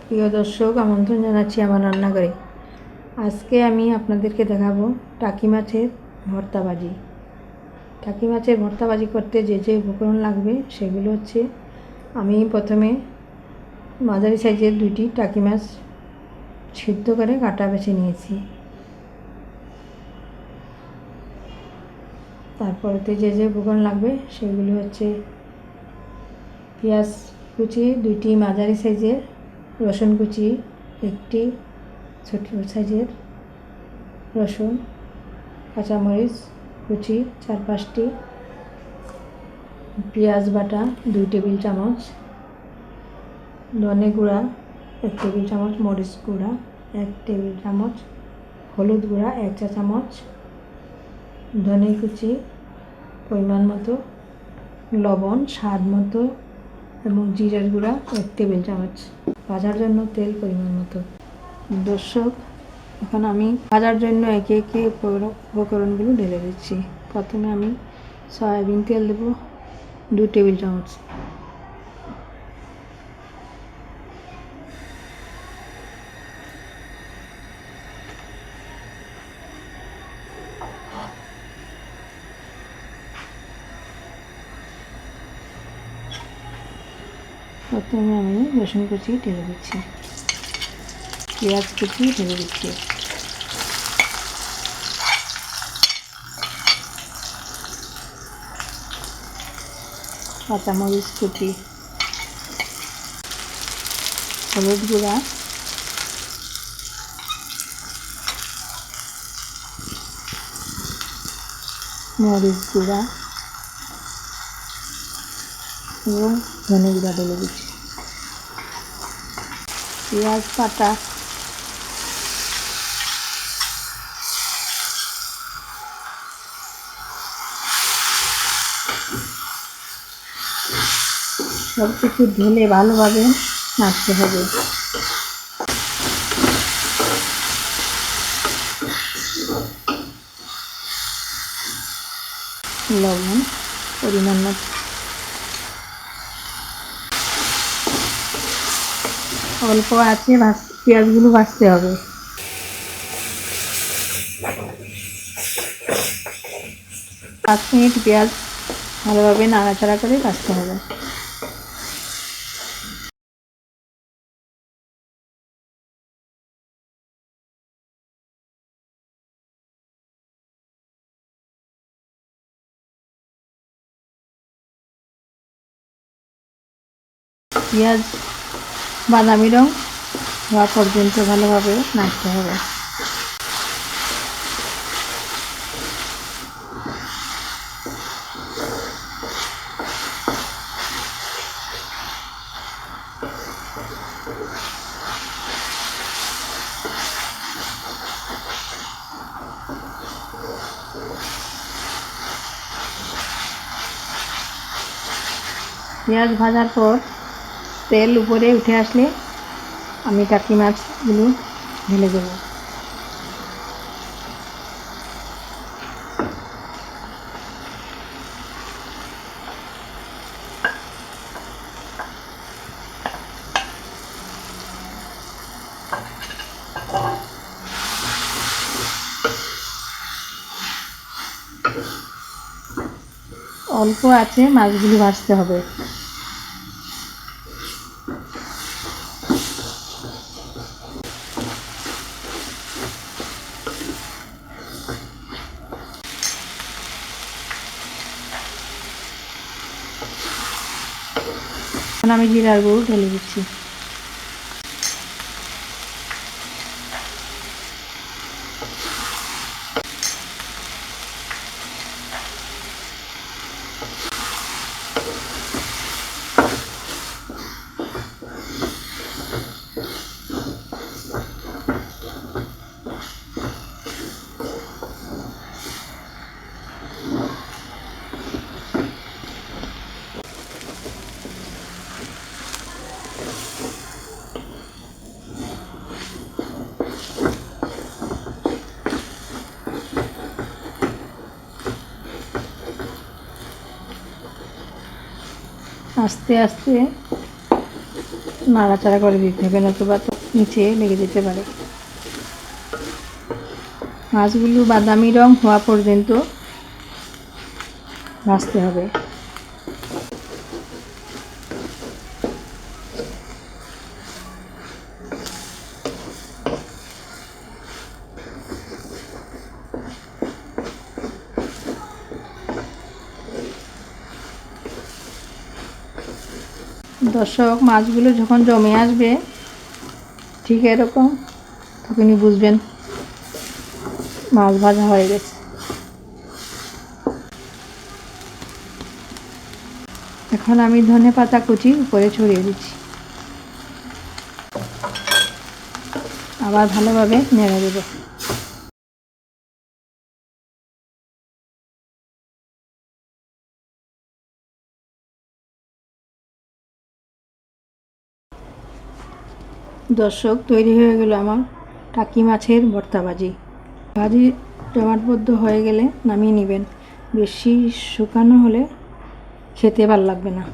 প্রিয় দর্শক, আমন্ত্রণ জানাচ্ছি আমার রান্নাঘরে। আজকে আমি আপনাদেরকে দেখাবো টাকি মাছের ভর্তা ভাজি। টাকি মাছের ভর্তা ভাজি করতে যে যে উপকরণ লাগবে সেগুলো হচ্ছে, আমি প্রথমে মাঝারি সাইজের 2টি টাকি মাছ সিদ্ধ করে কাটা বেছে নিয়েছি। তারপরেতে যে যে উপকরণ লাগবে সেগুলো হচ্ছে পেঁয়াজ কুচি 2টি মাঝারি সাইজের, রসুন কুচি 1টি ছোট সাইজের রসুন, কাঁচামরিচ কুচি 4-5টি, পেঁয়াজ বাটা 2 টেবিল চামচ, ধনে গুঁড়া 1 টেবিল চামচ, মরিচ গুঁড়া 1 টেবিল চামচ, হলুদ গুঁড়া 1 চা চামচ, ধনে কুচি পরিমাণ মতো, লবণ স্বাদ মতো এবং জিরার গুঁড়া 1 টেবিল চামচ। ভাজার জন্য তেল পরিমাণ মতো। দর্শক, এখন আমি ভাজার জন্য একে একে উপকরণগুলো ঢেলে দিচ্ছি। প্রথমে আমি সয়াবিন তেল দেব 2 টেবিল চামচ। প্রথমে আমি রসুন কুচি ঢেলে দিচ্ছি, পেঁয়াজ কুচি ঢেলে দিচ্ছি, কাঁচামরিচ কুচি, হলুদ গুঁড়া, মরিচ গুঁড়া এবং ধনে গুঁড়া ঢেলে দিচ্ছি। পেঁয়াজ বাটা সব কিছু ঢেলে ভালোভাবে নাড়তে হবে। লবণ পরিমাণ মতো, অল্প আছে পেঁয়াজগুলো ভাজতে হবে। পাঁচ মিনিট পেঁয়াজ ভালোভাবে নাড়াচাড়া করে ভাজতে হবে। পেঁয়াজ বাদামি রং হওয়া পর্যন্ত ভালোভাবে নাড়তে হবে। পেঁয়াজ ভাজার পর তেল উপরে উঠে আসলে আমি টাকি মাছগুলো ঢেলে দেব। অল্প আছে মাছগুলো ভাজতে হবে। এখন আমি জিরার গুঁড়ো ঢেলে দিচ্ছি। আস্তে আস্তে নাড়াচাড়া করে দিতে হবে, নতুবা তো নিচে লেগে যেতে পারে। মাছগুলো বাদামি রং হওয়া পর্যন্ত ভাজতে হবে। দর্শক, মাছগুলো যখন জমে আসবে ঠিক এরকম, তখনই বুঝবেন মাছ ভাজা হয়ে গেছে। এখন আমি ধনেপাতা কুচি উপরে ছড়িয়ে দিচ্ছি, আবার ভালোভাবে নেড়ে দেব। দর্শক, তৈরি হয়ে গেল আমার টাকি মাছের ভর্তা ভাজি। ভাজি জমাটবদ্ধ হয়ে গেলে নামিয়ে নেবেন। বেশি শুকানো হলে খেতে ভালো লাগবে না।